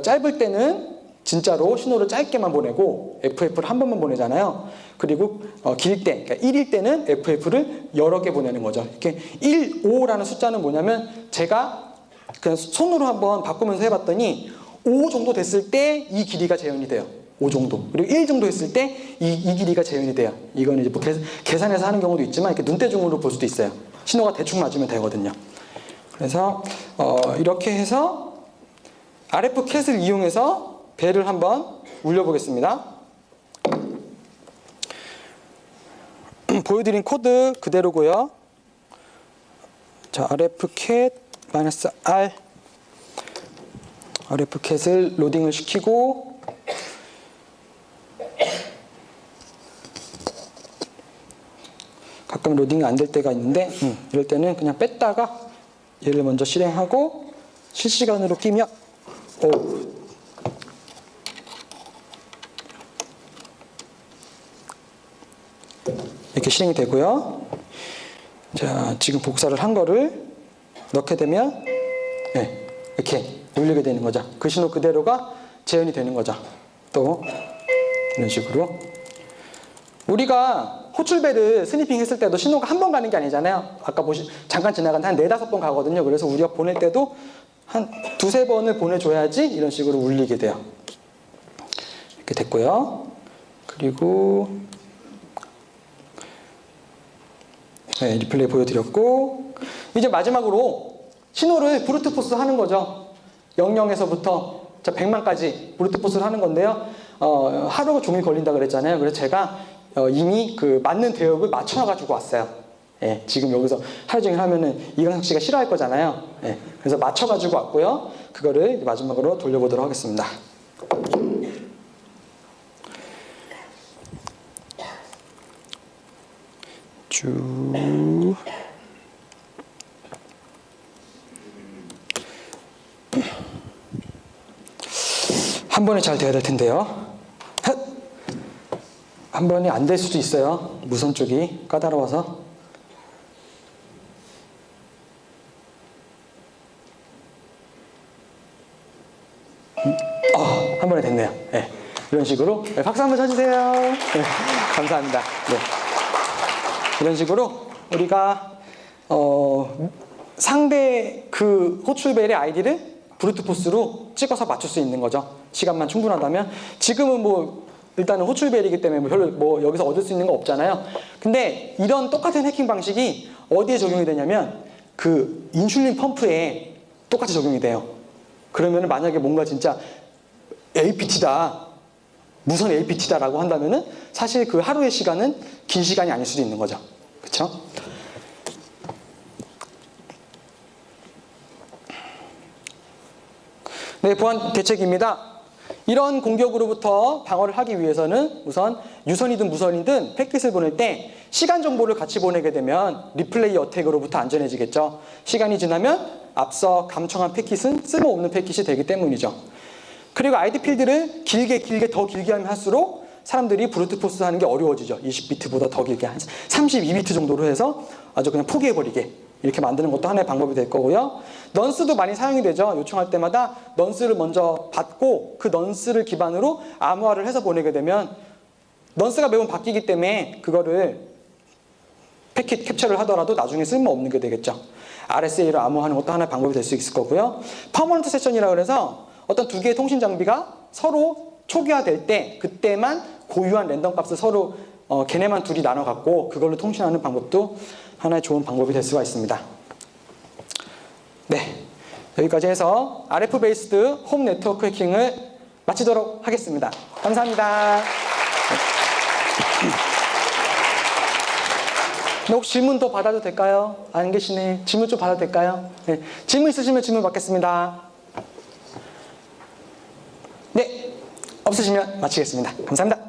짧을 때는 진짜로 신호를 짧게만 보내고 FF를 한 번만 보내잖아요. 그리고 길 때, 그러니까 1일 때는 FF를 여러 개 보내는 거죠. 이렇게 1, 5라는 숫자는 뭐냐면 제가 그냥 손으로 한번 바꾸면서 해봤더니 5 정도 됐을 때 이 길이가 재현이 돼요. 5 정도. 그리고 1 정도 했을 때 이 길이가 재현이 돼요. 이거는 이제 뭐 계산해서 하는 경우도 있지만 이렇게 눈대중으로 볼 수도 있어요. 신호가 대충 맞으면 되거든요. 그래서 이렇게 해서 RF캣을 이용해서 벨을 한번 울려보겠습니다. 보여드린 코드 그대로고요. 자, RF캣-R RF캣을 로딩을 시키고 가끔 로딩이 안 될 때가 있는데 이럴 때는 그냥 뺐다가 얘를 먼저 실행하고 실시간으로 끼면 이렇게 실행이 되고요. 자, 지금 복사를 한 거를 넣게 되면 이렇게 울리게 되는 거죠. 그 신호 그대로가 재현이 되는 거죠. 또 이런 식으로 우리가 호출벨을 스니핑 했을 때도 신호가 한 번 가는 게 아니잖아요. 아까 잠깐 지나갔는데 한 4-5번 가거든요. 그래서 우리가 보낼 때도 한 2-3번을 보내줘야지 이런 식으로 울리게 돼요. 이렇게 됐고요. 그리고 리플레이 보여드렸고 이제 마지막으로 신호를 브루트포스 하는 거죠. 00에서부터 100만까지 브루트포스를 하는 건데요. 하루 종일 걸린다 그랬잖아요. 그래서 제가 이미 그 맞는 대역을 맞춰가지고 왔어요. 지금 여기서 하루 종일 하면은 이강석 씨가 싫어할 거잖아요. 그래서 맞춰가지고 왔고요. 그거를 마지막으로 돌려보도록 하겠습니다. 쭉. 한 번에 잘 돼야 될 텐데요. 한 번에 안 될 수도 있어요. 무선 쪽이 까다로워서. 한 번에 됐네요. 이런 식으로 박수 한번 쳐주세요. 감사합니다. 이런 식으로 우리가 상대 그 호출벨의 아이디를 브루트포스로 찍어서 맞출 수 있는 거죠. 시간만 충분하다면. 지금은 뭐 일단은 호출벨이기 때문에 별로 뭐 여기서 얻을 수 있는 거 없잖아요. 근데 이런 똑같은 해킹 방식이 어디에 적용이 되냐면 그 인슐린 펌프에 똑같이 적용이 돼요. 그러면 만약에 뭔가 진짜 APT다, 무선 APT다라고 한다면은 사실 그 하루의 시간은 긴 시간이 아닐 수도 있는 거죠. 그렇죠? 네, 보안 대책입니다. 이런 공격으로부터 방어를 하기 위해서는 우선 유선이든 무선이든 패킷을 보낼 때 시간 정보를 같이 보내게 되면 리플레이 어택으로부터 안전해지겠죠. 시간이 지나면 앞서 감청한 패킷은 쓸모없는 패킷이 되기 때문이죠. 그리고 아이디 필드를 더 길게 하면 할수록 사람들이 브루트포스 하는 게 어려워지죠. 20비트보다 더 길게 한 32비트 정도로 해서 아주 그냥 포기해버리게 이렇게 만드는 것도 하나의 방법이 될 거고요. 넌스도 많이 사용이 되죠. 요청할 때마다 넌스를 먼저 받고 그 넌스를 기반으로 암호화를 해서 보내게 되면 넌스가 매번 바뀌기 때문에 그거를 패킷 캡처를 하더라도 나중에 쓸모없는 게 되겠죠. RSA로 암호화하는 것도 하나의 방법이 될 수 있을 거고요. 퍼머넌트 세션이라고 해서 어떤 두 개의 통신 장비가 서로 초기화될 때 그때만 고유한 랜덤 값을 서로 걔네만 둘이 나눠 갖고 그걸로 통신하는 방법도 하나의 좋은 방법이 될 수가 있습니다. 네, 여기까지 해서 RF 베이스드 홈 네트워크 해킹을 마치도록 하겠습니다. 감사합니다. 네, 혹시 질문 더 받아도 될까요? 안 계시네. 질문 좀 받아도 될까요? 네, 질문 있으시면 질문 받겠습니다. 네, 없으시면 마치겠습니다. 감사합니다.